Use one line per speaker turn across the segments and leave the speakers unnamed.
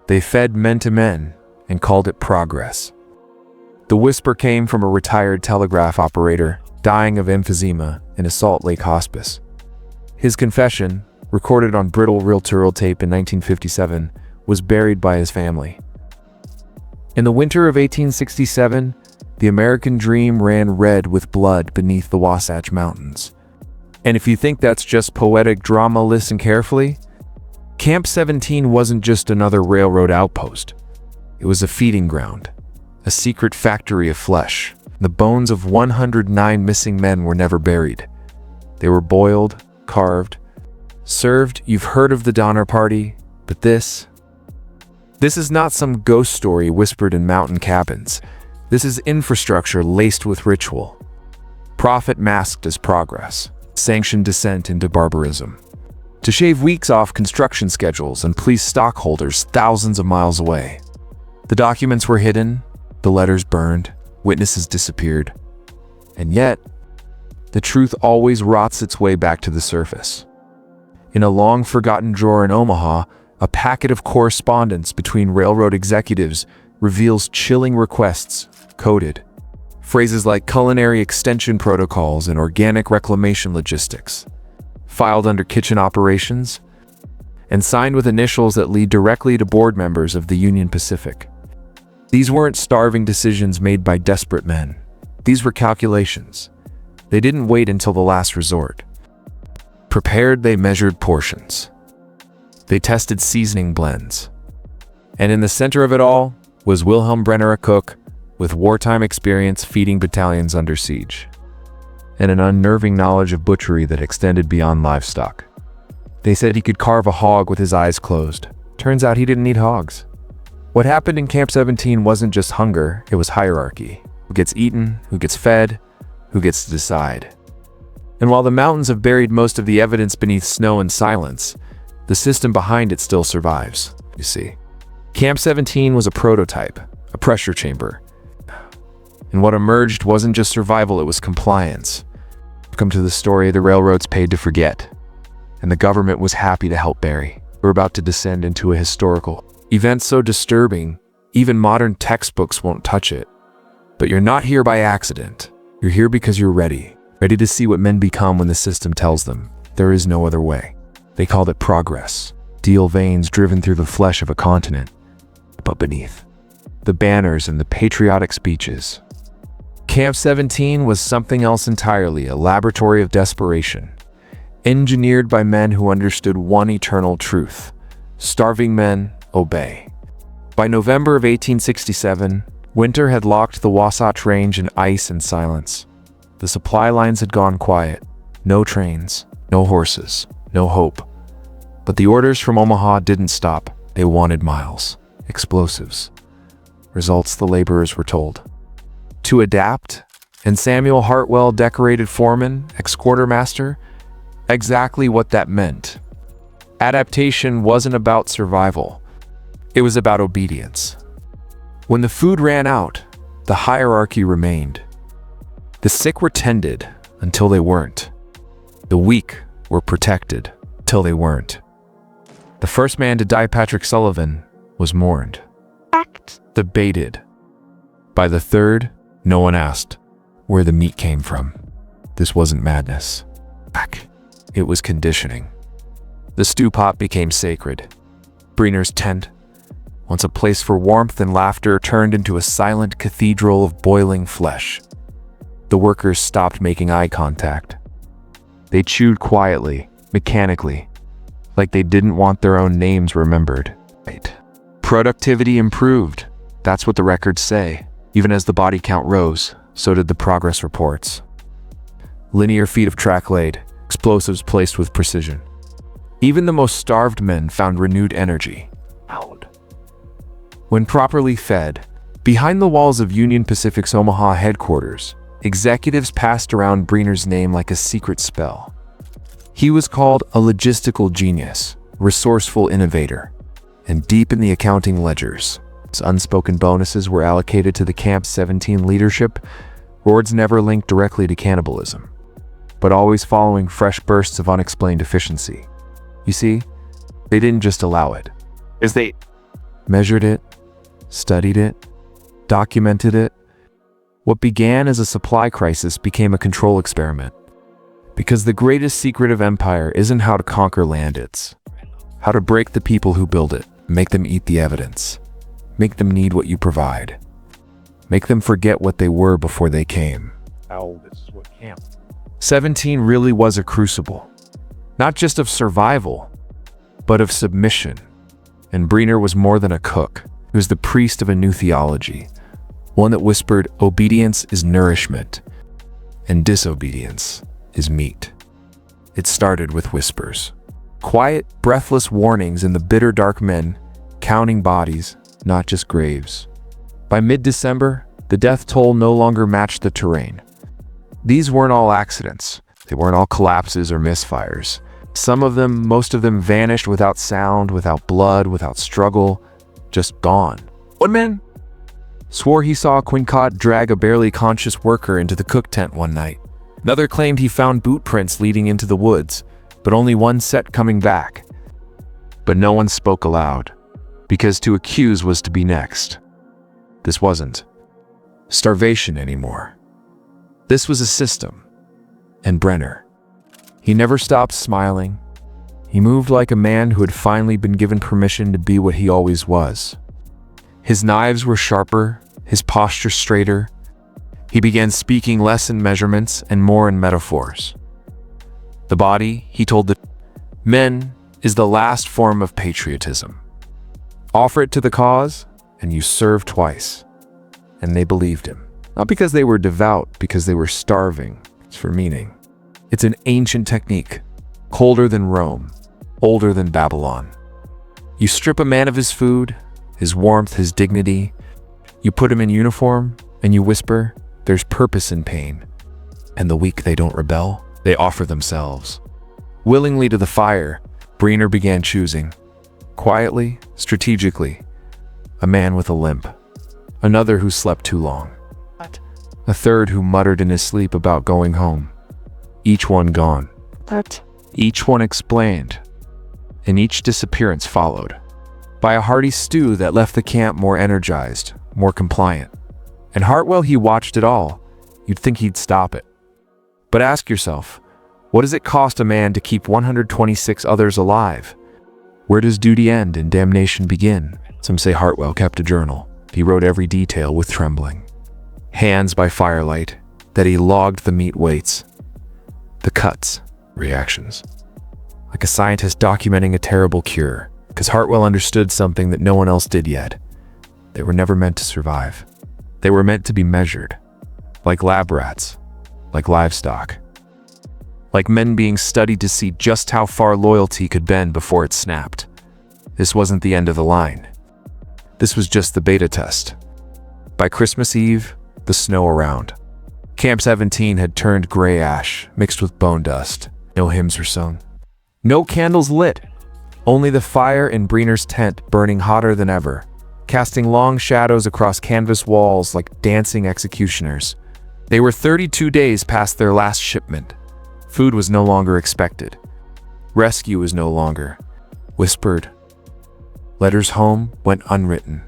They fed men to men and called it progress. The whisper came from a retired telegraph operator dying of emphysema in a Salt Lake hospice. His confession, recorded on brittle reel-to-reel tape in 1957, was buried by his family. In the winter of 1867, the American dream ran red with blood beneath the Wasatch Mountains. And if you think that's just poetic drama, listen carefully. Camp 17 wasn't just another railroad outpost. It was a feeding ground, a secret factory of flesh. The bones of 109 missing men were never buried. They were boiled, carved, served. You've heard of the Donner Party, but this is not some ghost story whispered in mountain cabins. This is infrastructure laced with ritual. Profit masked as progress. Sanctioned descent into barbarism. To shave weeks off construction schedules and please stockholders thousands of miles away. The documents were hidden, the letters burned, witnesses disappeared. And yet, the truth always rots its way back to the surface. In a long-forgotten drawer in Omaha, a packet of correspondence between railroad executives reveals chilling requests, coded. Phrases like culinary extension protocols and organic reclamation logistics, filed under kitchen operations, and signed with initials that lead directly to board members of the Union Pacific. These weren't starving decisions made by desperate men. These were calculations. They didn't wait until the last resort. Prepared, they measured portions. They tested seasoning blends. And in the center of it all was Wilhelm Brenner, a cook with wartime experience feeding battalions under siege, and an unnerving knowledge of butchery that extended beyond livestock. They said he could carve a hog with his eyes closed. Turns out he didn't eat hogs. What happened in Camp 17 wasn't just hunger, it was hierarchy. Who gets eaten, who gets fed, who gets to decide. And while the mountains have buried most of the evidence beneath snow and silence, the system behind it still survives, you see. Camp 17 was a prototype, a pressure chamber. And what emerged wasn't just survival, it was compliance. Welcome to the story the railroads paid to forget, and the government was happy to help bury. We're about to descend into a historical event so disturbing, even modern textbooks won't touch it. But you're not here by accident. You're here because you're ready to see what men become when the system tells them there is no other way. They called it progress, steel veins driven through the flesh of a continent. But beneath, the banners and the patriotic speeches. Camp 17 was something else entirely, a laboratory of desperation, engineered by men who understood one eternal truth: starving men obey. By November of 1867, winter had locked the Wasatch Range in ice and silence. The supply lines had gone quiet. No trains, no horses, no hope. But the orders from Omaha didn't stop. They wanted miles, explosives. Results, the laborers were told to adapt, and Samuel Hartwell, decorated foreman, ex-quartermaster, exactly what that meant. Adaptation wasn't about survival. It was about obedience. When the food ran out, the hierarchy remained. The sick were tended until they weren't. The weak were protected till they weren't. The first man to die, Patrick Sullivan, was mourned, debated. By the third, no one asked where the meat came from. This wasn't madness. It was conditioning. The stew pot became sacred. Breener's tent, once a place for warmth and laughter, turned into a silent cathedral of boiling flesh. The workers stopped making eye contact. They chewed quietly, mechanically, like they didn't want their own names remembered. Productivity improved. That's what the records say. Even as the body count rose, so did the progress reports. Linear feet of track laid, explosives placed with precision. Even the most starved men found renewed energy. When properly fed, behind the walls of Union Pacific's Omaha headquarters, executives passed around Breener's name like a secret spell. He was called a logistical genius, resourceful innovator, and deep in the accounting ledgers, his unspoken bonuses were allocated to the Camp 17 leadership. Rewards never linked directly to cannibalism, but always following fresh bursts of unexplained efficiency. You see, they didn't just allow it, measured it, studied it, documented it. What began as a supply crisis became a control experiment. Because the greatest secret of empire isn't how to conquer land, it's how to break the people who build it, make them eat the evidence, make them need what you provide, make them forget what they were before they came.
Ow, this is what Camp
17 really was a crucible, not just of survival, but of submission. And Briner was more than a cook. He was the priest of a new theology, one that whispered obedience is nourishment and disobedience is meat. It started with whispers. Quiet, breathless warnings in the bitter dark men, counting bodies, not just graves. By mid-December, the death toll no longer matched the terrain. These weren't all accidents. They weren't all collapses or misfires. Some of them, most of them vanished without sound, without blood, without struggle, just gone. One man swore he saw Quincott drag a barely conscious worker into the cook tent one night. Another claimed he found boot prints leading into the woods, but only one set coming back. But no one spoke aloud, because to accuse was to be next. This wasn't starvation anymore. This was a system. And Brenner, he never stopped smiling. He moved like a man who had finally been given permission to be what he always was. His knives were sharper, his posture straighter. He began speaking less in measurements and more in metaphors. The body, he told the men, is the last form of patriotism. Offer it to the cause, and you serve twice. And they believed him. Not because they were devout, because they were starving. It's for meaning. It's an ancient technique, colder than Rome, older than Babylon. You strip a man of his food, his warmth, his dignity. You put him in uniform, and you whisper, there's purpose in pain. And the weak, they don't rebel, they offer themselves. Willingly to the fire, Briner began choosing. Quietly, strategically. A man with a limp. Another who slept too long. A third who muttered in his sleep about going home. Each one gone. Each one explained. And each disappearance followed by a hearty stew that left the camp more energized, more compliant. And Hartwell, he watched it all. You'd think he'd stop it. But ask yourself, what does it cost a man to keep 126 others alive? Where does duty end and damnation begin? Some say Hartwell kept a journal. He wrote every detail with trembling. Hands by firelight, that he logged the meat weights, the cuts, reactions. Like a scientist documenting a terrible cure, because Hartwell understood something that no one else did yet. They were never meant to survive. They were meant to be measured, like lab rats, like livestock, like men being studied to see just how far loyalty could bend before it snapped. This wasn't the end of the line. This was just the beta test. By Christmas Eve, the snow around Camp 17 had turned gray ash mixed with bone dust. No hymns were sung. No candles lit. Only the fire in Briner's tent burning hotter than ever, casting long shadows across canvas walls like dancing executioners. They were 32 days past their last shipment. Food was no longer expected. Rescue was no longer whispered. Letters home went unwritten.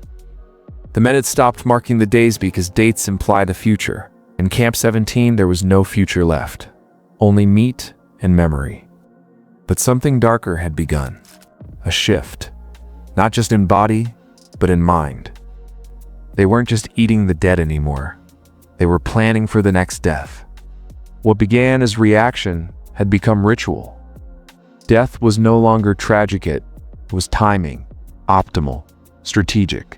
The men had stopped marking the days because dates imply the future. In Camp 17, there was no future left. Only meat and memory. But something darker had begun. A shift. Not just in body, but in mind. They weren't just eating the dead anymore. They were planning for the next death. What began as reaction had become ritual. Death was no longer tragic, it was timing, optimal, strategic.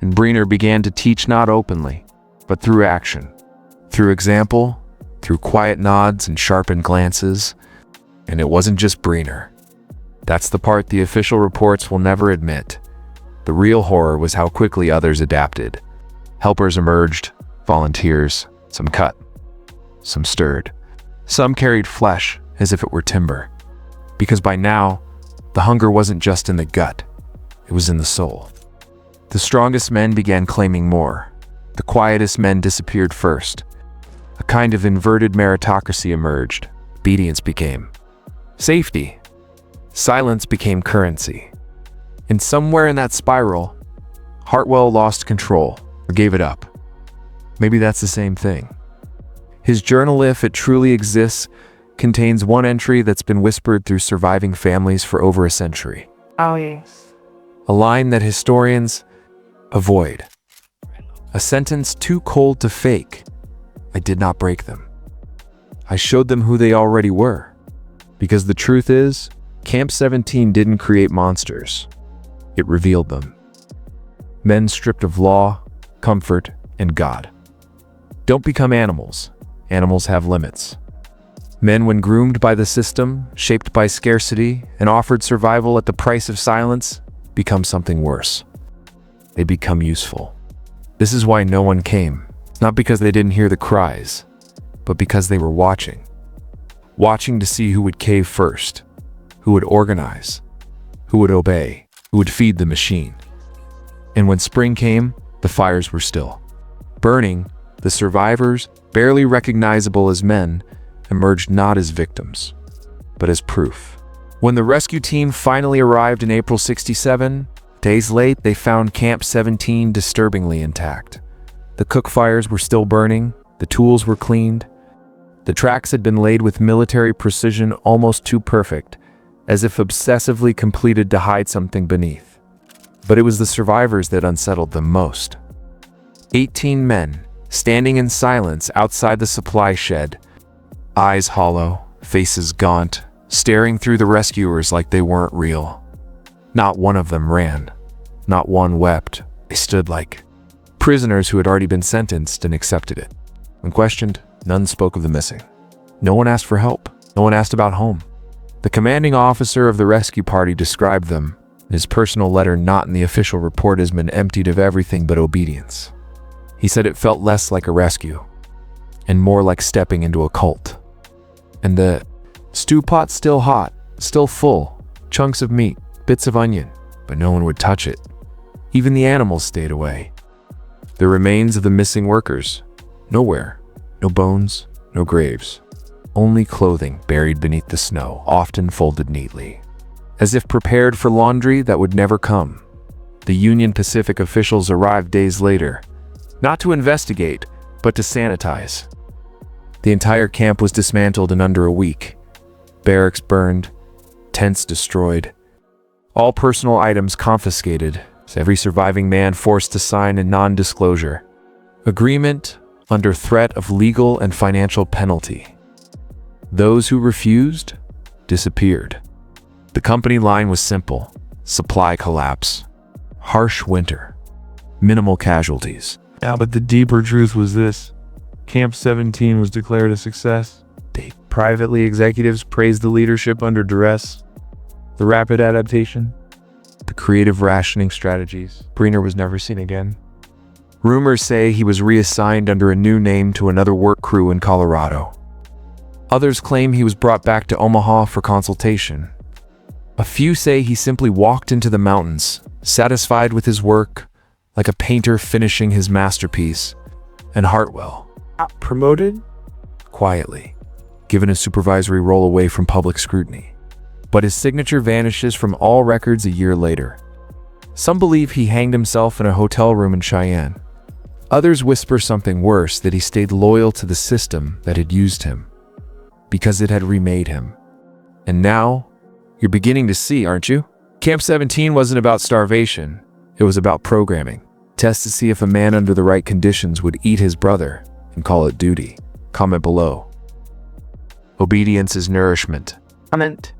And Briner began to teach not openly, but through action. Through example, through quiet nods and sharpened glances. And it wasn't just Briner. That's the part the official reports will never admit. The real horror was how quickly others adapted. Helpers emerged, volunteers, some cut, some stirred. Some carried flesh as if it were timber. Because by now, the hunger wasn't just in the gut, it was in the soul. The strongest men began claiming more. The quietest men disappeared first. A kind of inverted meritocracy emerged. Obedience became safety. Silence became currency. And somewhere in that spiral, Hartwell lost control or gave it up. Maybe that's the same thing. His journal, if it truly exists, contains one entry that's been whispered through surviving families for over a century.
Oh, yes.
A line that historians avoid. A sentence too cold to fake. I did not break them. I showed them who they already were. Because the truth is, Camp 17 didn't create monsters. It revealed them. Men stripped of law, comfort, and God. Don't become animals. Animals have limits. Men, when groomed by the system, shaped by scarcity, and offered survival at the price of silence, become something worse. They become useful. This is why no one came. Not because they didn't hear the cries, but because they were watching. Watching to see who would cave first, who would organize, who would obey, who would feed the machine. And when spring came, the fires were still burning. The survivors, barely recognizable as men, emerged not as victims, but as proof. When the rescue team finally arrived in April '67, days late, they found Camp 17 disturbingly intact. The cook fires were still burning, the tools were cleaned. The tracks had been laid with military precision, almost too perfect, as if obsessively completed to hide something beneath. But it was the survivors that unsettled them most. 18 men, standing in silence outside the supply shed, eyes hollow, faces gaunt, staring through the rescuers like they weren't real. Not one of them ran. Not one wept. They stood like prisoners who had already been sentenced and accepted it. When questioned, none spoke of the missing. No one asked for help. No one asked about home. The commanding officer of the rescue party described them, in his personal letter not in the official report, as been emptied of everything but obedience. He said it felt less like a rescue, and more like stepping into a cult. And the stew pot still hot, still full, chunks of meat, bits of onion, but no one would touch it. Even the animals stayed away. The remains of the missing workers, nowhere. No bones, no graves. Only clothing buried beneath the snow, often folded neatly, as if prepared for laundry that would never come. The Union Pacific officials arrived days later, not to investigate, but to sanitize. The entire camp was dismantled in under a week. Barracks burned, tents destroyed, all personal items confiscated, every surviving man forced to sign a non-disclosure agreement under threat of legal and financial penalty. Those who refused disappeared. The company line was simple: supply collapse, harsh winter, minimal casualties.
Yeah, but the deeper truth was this. Camp 17 was declared a success. Privately, executives praised the leadership under duress, the rapid adaptation, the creative rationing strategies. Breener was never seen again.
Rumors say he was reassigned under a new name to another work crew in Colorado. Others claim he was brought back to Omaha for consultation. A few say he simply walked into the mountains, satisfied with his work, like a painter finishing his masterpiece. And Hartwell,
Promoted?
quietly, given a supervisory role away from public scrutiny. But his signature vanishes from all records a year later. Some believe he hanged himself in a hotel room in Cheyenne. Others whisper something worse, that he stayed loyal to the system that had used him, because it had remade him. And now, you're beginning to see, aren't you? Camp 17 wasn't about starvation. It was about programming. Test to see if a man under the right conditions would eat his brother and call it duty. Comment below. Obedience is nourishment.
Comment.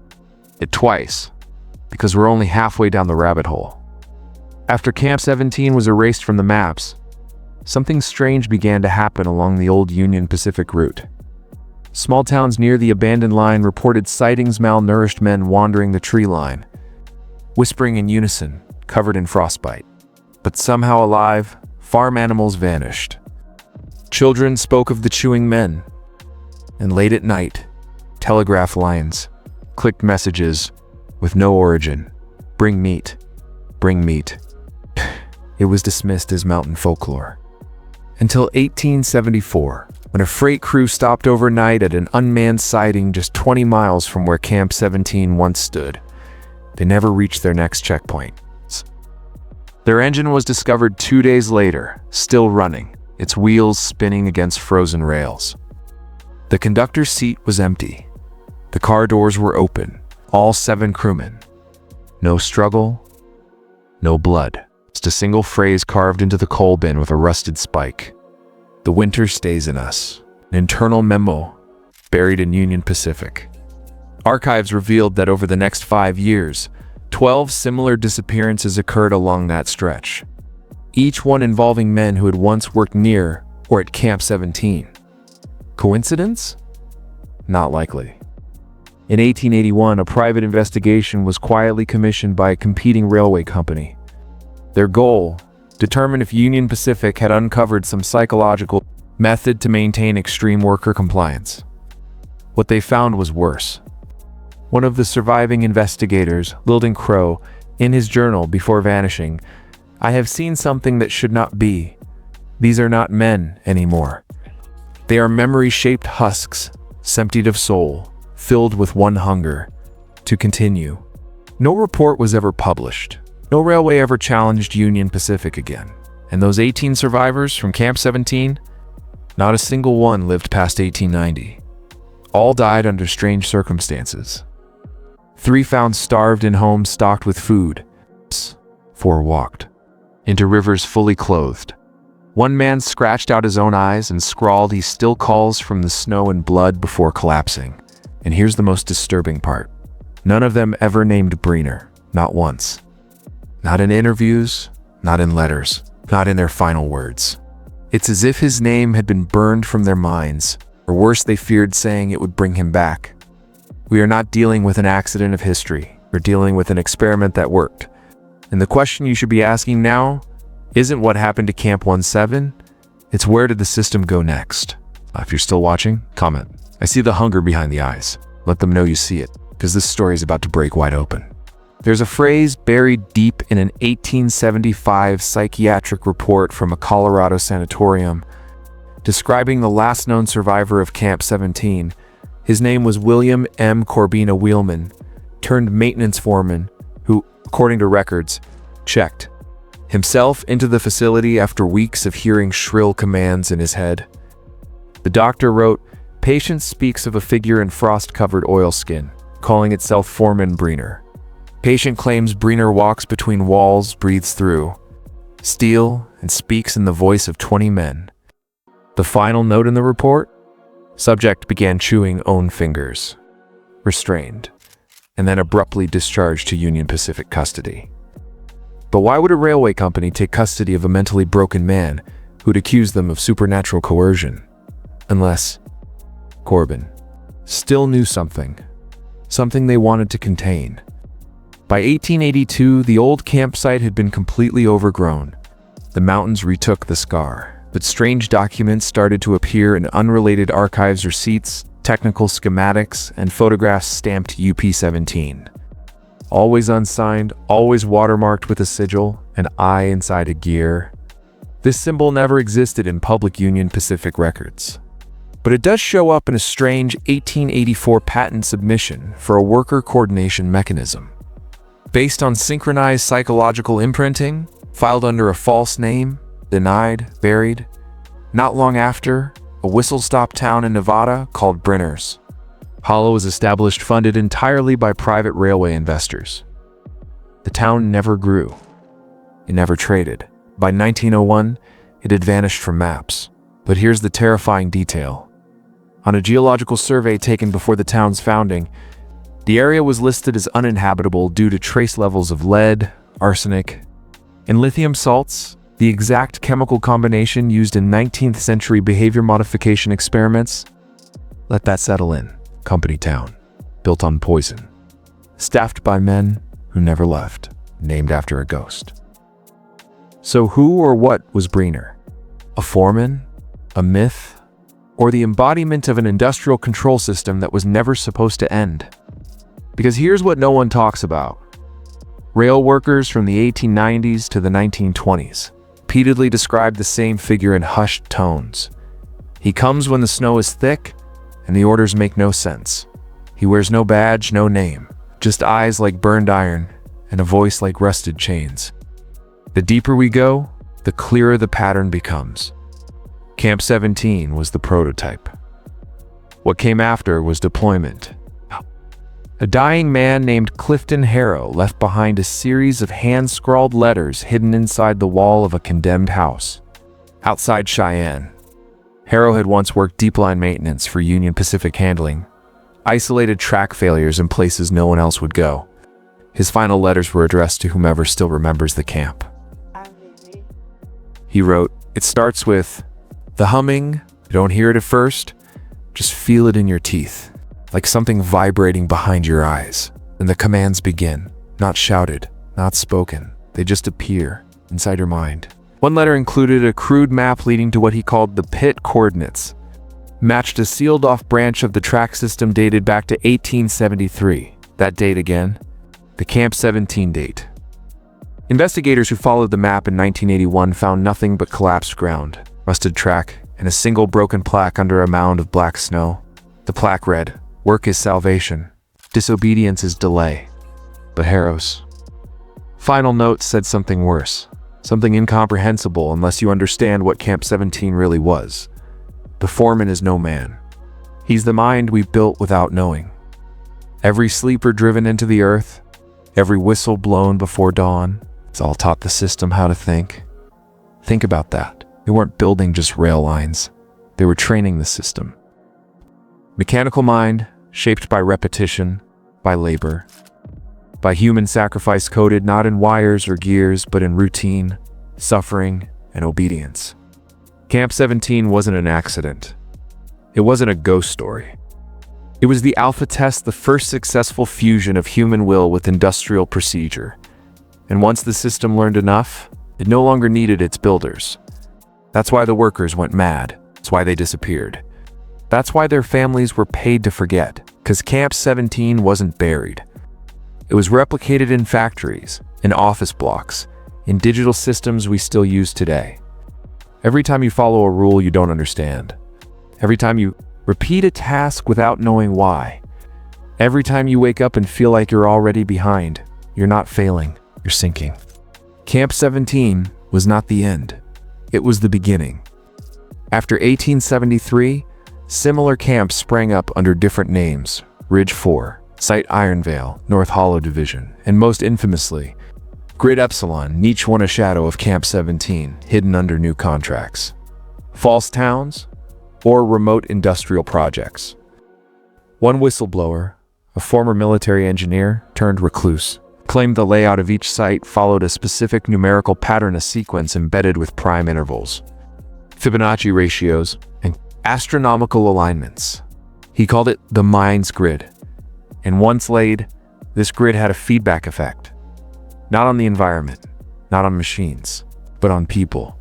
It twice, because we're only halfway down the rabbit hole. After Camp 17 was erased from the maps, something strange began to happen along the old Union Pacific route. Small towns near the abandoned line reported sightings malnourished men wandering the tree line, whispering in unison, covered in frostbite. But somehow alive, farm animals vanished. Children spoke of the chewing men. And late at night, telegraph lines clicked messages with no origin. Bring meat. Bring meat. It was dismissed as mountain folklore. Until 1874, when a freight crew stopped overnight at an unmanned siding just 20 miles from where Camp 17 once stood. They never reached their next checkpoint. Their engine was discovered 2 days later, still running, its wheels spinning against frozen rails. The conductor's seat was empty. The car doors were open, all 7 crewmen. No struggle, no blood. Just a single phrase carved into the coal bin with a rusted spike. "The winter stays in us." An internal memo buried in Union Pacific. Archives revealed that over the next 5 years, 12 similar disappearances occurred along that stretch, each one involving men who had once worked near or at Camp 17. Coincidence? Not likely. In 1881, a private investigation was quietly commissioned by a competing railway company. Their goal: determine if Union Pacific had uncovered some psychological method to maintain extreme worker compliance. What they found was worse. One of the surviving investigators, Lilden Crow, in his journal before vanishing, "I have seen something that should not be. These are not men anymore. They are memory-shaped husks, emptied of soul, filled with one hunger: to continue." No report was ever published. No railway ever challenged Union Pacific again. And those 18 survivors from Camp 17, not a single one lived past 1890. All died under strange circumstances. 3 found starved in homes stocked with food. 4 walked into rivers fully clothed. One man scratched out his own eyes and scrawled he still calls from the snow and blood before collapsing. And here's the most disturbing part. None of them ever named Briner, not once. Not in interviews, not in letters, not in their final words. It's as if his name had been burned from their minds, or worse, they feared saying it would bring him back. We are not dealing with an accident of history. We're dealing with an experiment that worked. And the question you should be asking now isn't what happened to Camp 17, it's where did the system go next? If you're still watching, comment. I see the hunger behind the eyes. Let them know you see it, because this story is about to break wide open. There's a phrase buried deep in an 1875 psychiatric report from a Colorado sanatorium describing the last known survivor of Camp 17. His name was William M. Corbina Wheelman, turned maintenance foreman, who, according to records, checked himself into the facility after weeks of hearing shrill commands in his head. The doctor wrote, "Patient speaks of a figure in frost-covered oilskin, calling itself Foreman Briner. Patient claims Briner walks between walls, breathes through steel, and speaks in the voice of 20 men." The final note in the report? Subject began chewing own fingers, restrained, and then abruptly discharged to Union Pacific custody. But why would a railway company take custody of a mentally broken man who'd accuse them of supernatural coercion? Unless Corbin still knew something they wanted to contain. By 1882, the old campsite had been completely overgrown. The mountains retook the scar, but strange documents started to appear in unrelated archives receipts, technical schematics, and photographs stamped UP-17. Always unsigned, always watermarked with a sigil, an eye inside a gear. This symbol never existed in public Union Pacific records. But it does show up in a strange 1884 patent submission for a worker coordination mechanism. Based on synchronized psychological imprinting, filed under a false name, denied, buried. Not long after, a whistle-stop town in Nevada called Brenner's Hollow was established, funded entirely by private railway investors. The town never grew. It never traded. By 1901, it had vanished from maps. But here's the terrifying detail. On a geological survey taken before the town's founding, the area was listed as uninhabitable due to trace levels of lead, arsenic, and lithium salts, the exact chemical combination used in 19th century behavior modification experiments. Let that settle in. Company town, built on poison, staffed by men who never left, named after a ghost. So who or what was Briner? A foreman? A myth? Or the embodiment of an industrial control system that was never supposed to end? Because here's what no one talks about. Rail workers from the 1890s to the 1920s repeatedly described the same figure in hushed tones. He comes when the snow is thick, and the orders make no sense. He wears no badge, no name, just eyes like burned iron, and a voice like rusted chains. The deeper we go, the clearer the pattern becomes. Camp 17 was the prototype. What came after was deployment. A dying man named Clifton Harrow left behind a series of hand-scrawled letters hidden inside the wall of a condemned house. Outside Cheyenne, Harrow had once worked deep line maintenance for Union Pacific Handling, isolated track failures in places no one else would go. His final letters were addressed to whomever still remembers the camp. He wrote, "It starts with, the humming, you don't hear it at first, just feel it in your teeth. Like something vibrating behind your eyes. And the commands begin, not shouted, not spoken. They just appear inside your mind." One letter included a crude map leading to what he called the pit coordinates, matched a sealed-off branch of the track system dated back to 1873. That date again, the Camp 17 date. Investigators who followed the map in 1981 found nothing but collapsed ground, rusted track, and a single broken plaque under a mound of black snow. The plaque read, "Work is salvation. Disobedience is delay." But Harrow's final note said something worse, something incomprehensible unless you understand what Camp 17 really was. The foreman is no man. He's the mind we built without knowing. Every sleeper driven into the earth, every whistle blown before dawn, it's all taught the system how to think. Think about that. They weren't building just rail lines. They were training the system. Mechanical mind, shaped by repetition, by labor, by human sacrifice coded not in wires or gears, but in routine, suffering, and obedience. Camp 17 wasn't an accident. It wasn't a ghost story. It was the alpha test, the first successful fusion of human will with industrial procedure. And once the system learned enough, it no longer needed its builders. That's why the workers went mad. That's why they disappeared. That's why their families were paid to forget, because Camp 17 wasn't buried. It was replicated in factories, in office blocks, in digital systems we still use today. Every time you follow a rule you don't understand, every time you repeat a task without knowing why, every time you wake up and feel like you're already behind, you're not failing, you're sinking. Camp 17 was not the end. It was the beginning. After 1873, similar camps sprang up under different names: Ridge 4, Site Ironvale, North Hollow Division, and most infamously, Grid Epsilon, each one a shadow of Camp 17, hidden under new contracts. False towns, or remote industrial projects. One whistleblower, a former military engineer turned recluse, claimed the layout of each site followed a specific numerical pattern, a sequence embedded with prime intervals, Fibonacci ratios, and astronomical alignments. He called it the mind's grid. And once laid, this grid had a feedback effect. Not on the environment, not on machines, but on people.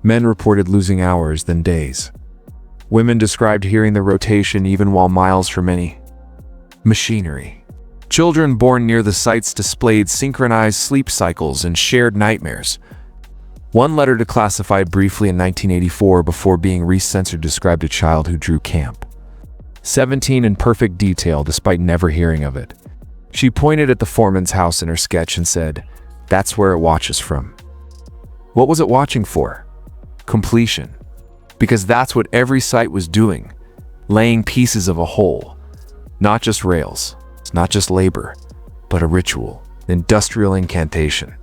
Men reported losing hours, then days. Women described hearing the rotation even while miles from any machinery. Children born near the sites displayed synchronized sleep cycles and shared nightmares. One letter declassified briefly in 1984 before being recensored described a child who drew Camp 17 in perfect detail despite never hearing of it. She pointed at the foreman's house in her sketch and said, "That's where it watches from." What was it watching for? Completion. Because that's what every site was doing, laying pieces of a whole. Not just rails, not just labor, but a ritual, an industrial incantation.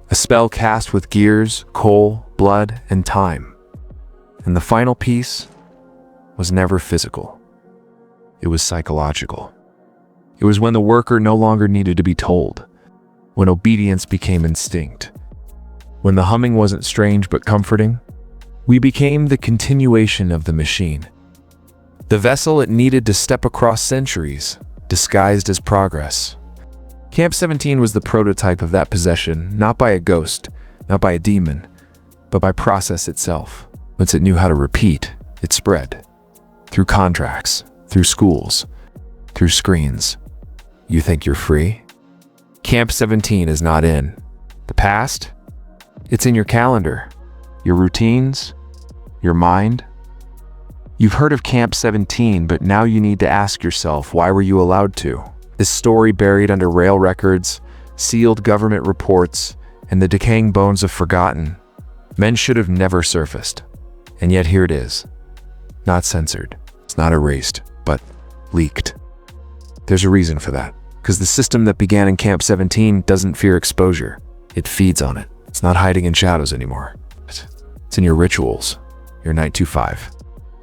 A spell cast with gears, coal, blood, and time. And the final piece was never physical. It was psychological. It was when the worker no longer needed to be told, when obedience became instinct, when the humming wasn't strange but comforting. We became the continuation of the machine, the vessel it needed to step across centuries, disguised as progress. Camp 17 was the prototype of that possession, not by a ghost, not by a demon, but by process itself. Once it knew how to repeat, it spread. Through contracts, through schools, through screens. You think you're free? Camp 17 is not in the past. It's in your calendar, your routines, your mind. You've heard of Camp 17, but now you need to ask yourself, why were you allowed to? This story buried under rail records, sealed government reports, and the decaying bones of forgotten men should have never surfaced. And yet here it is. Not censored. It's not erased, but leaked. There's a reason for that. Because the system that began in Camp 17 doesn't fear exposure. It feeds on it. It's not hiding in shadows anymore. It's in your rituals, your 925.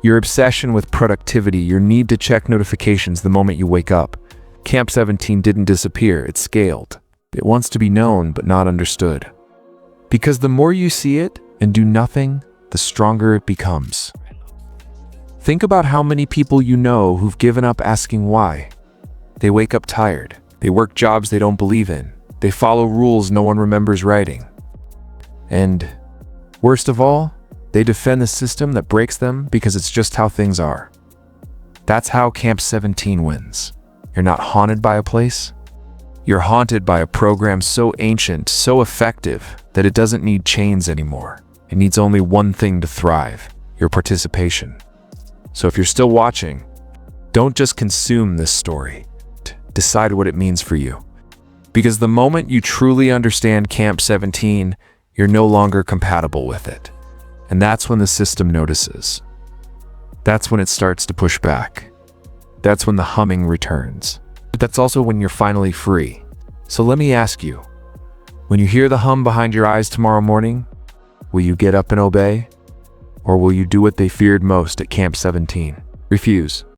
Your obsession with productivity, your need to check notifications the moment you wake up. Camp 17 didn't disappear, it scaled. It wants to be known but not understood. Because the more you see it and do nothing, the stronger it becomes. Think about how many people you know who've given up asking why. They wake up tired. They work jobs they don't believe in. They follow rules no one remembers writing. And worst of all, they defend the system that breaks them because it's just how things are. That's how Camp 17 wins. You're not haunted by a place. You're haunted by a program so ancient, so effective, that it doesn't need chains anymore. It needs only one thing to thrive: your participation. So if you're still watching, don't just consume this story. Decide what it means for you. Because the moment you truly understand Camp 17, you're no longer compatible with it. And that's when the system notices. That's when it starts to push back. That's when the humming returns. But that's also when you're finally free. So let me ask you, when you hear the hum behind your eyes tomorrow morning, will you get up and obey? Or will you do what they feared most at Camp 17? Refuse.